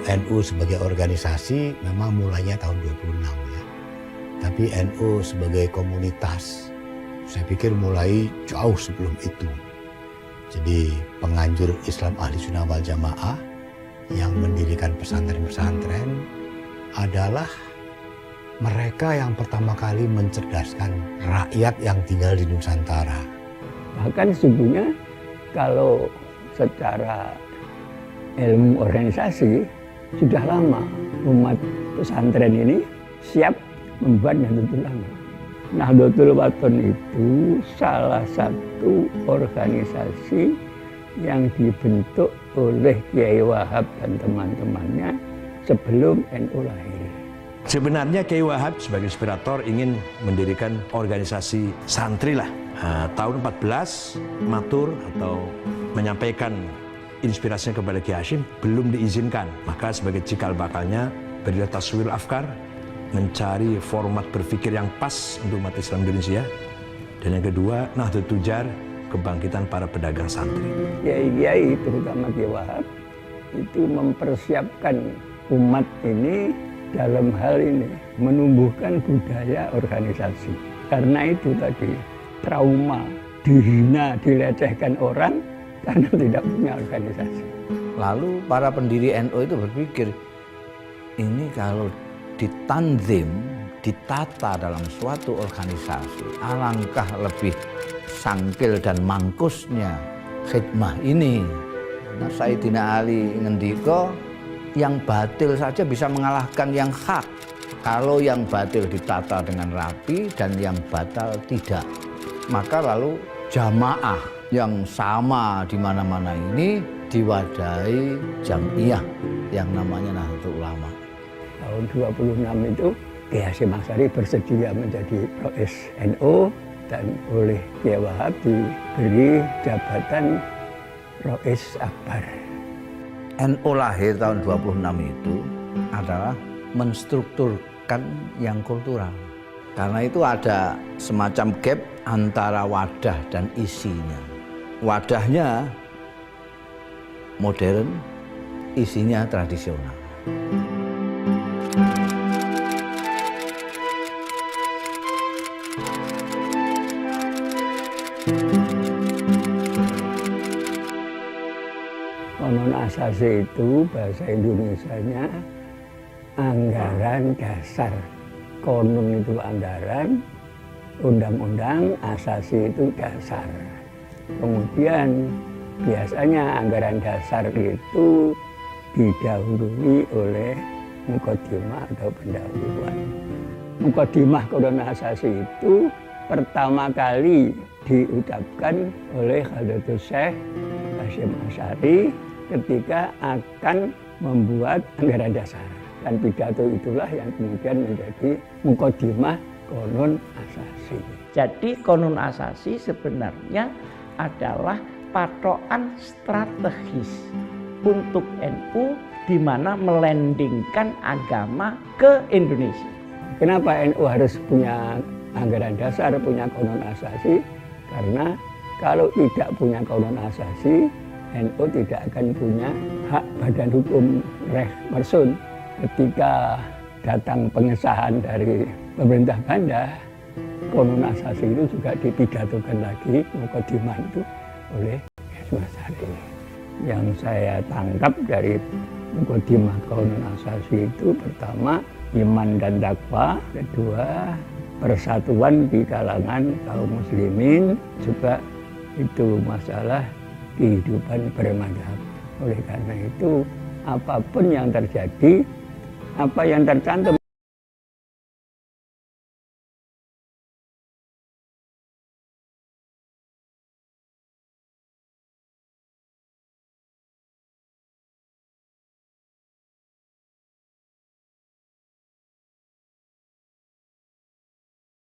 NU sebagai organisasi memang mulainya tahun 26 ya. Tapi NU sebagai komunitas saya pikir mulai jauh sebelum itu. Jadi penganjur Islam Ahli Sunnah wal Jamaah yang mendirikan pesantren-pesantren adalah mereka yang pertama kali mencerdaskan rakyat yang tinggal di Nusantara. Bahkan sesungguhnya kalau secara ilmu organisasi sudah lama umat pesantren ini siap membuat Nahdlatul Ulama. Nahdlatul Wathon itu salah satu organisasi yang dibentuk oleh Kiai Wahab dan teman-temannya sebelum NU lahir. Sebenarnya Kiai Wahab sebagai inspirator ingin mendirikan organisasi santri lah. Tahun 14 matur atau menyampaikan inspirasinya kepada Kiai Hashim belum diizinkan. Maka sebagai cikal bakalnya berilah taswir afkar, mencari format berpikir yang pas untuk umat Islam Indonesia. Dan yang kedua, Nahdlatul Tujar, kebangkitan para pedagang santri. Kiai-kiai terutama Kiai Wahab itu mempersiapkan umat ini dalam hal ini menumbuhkan budaya organisasi. Karena itu tadi trauma, dihina, dilecehkan orang karena tidak punya organisasi. Lalu para pendiri NU itu berpikir, ini kalau ditanzim, ditata dalam suatu organisasi, alangkah lebih sangkil dan mangkusnya khidmah ini. Nah, Sayyidina Ali ngendika, yang batil saja bisa mengalahkan yang hak. Kalau yang batil ditata dengan rapi dan yang batal tidak. Maka lalu jamaah yang sama di mana-mana ini diwadahi jamiah yang namanya Nahdlatul Ulama. Tahun 26 itu Kiai Hasyim Asy'ari bersedia menjadi Rois NU dan oleh Kiai Wahab diberi jabatan Rois Akbar. NU lahir tahun 26 itu adalah menstrukturkan yang kultural. Karena itu ada semacam gap antara wadah dan isinya. Wadahnya modern, isinya tradisional. Konon asasi itu bahasa Indonesianya anggaran dasar. Konon itu anggaran, undang-undang, asasi itu dasar. Kemudian biasanya anggaran dasar itu didahului oleh mukadimah atau pendahuluan. Mukadimah konon asasi itu pertama kali diucapkan oleh Hadratus Syekh Hasyim Asy'ari ketika akan membuat anggaran dasar. Dan pidato itulah yang kemudian menjadi mukadimah Qonun Asasi. Jadi Qonun Asasi sebenarnya adalah patokan strategis untuk NU di mana melandingkan agama ke Indonesia. Kenapa NU harus punya anggaran dasar, punya Qonun Asasi? Karena kalau tidak punya Qonun Asasi, NU tidak akan punya hak badan hukum Reh Mersun. Ketika datang pengesahan dari pemerintah Belanda, Qonun Asasi itu juga dipidatokan lagi mukadimah itu oleh Hasyim Asy'ari. Yang saya tangkap dari mukadimah Qonun Asasi itu pertama iman dan takwa, kedua persatuan di kalangan kaum muslimin, juga itu masalah kehidupan bermadhab. Oleh karena itu apapun yang terjadi, apa yang tercantum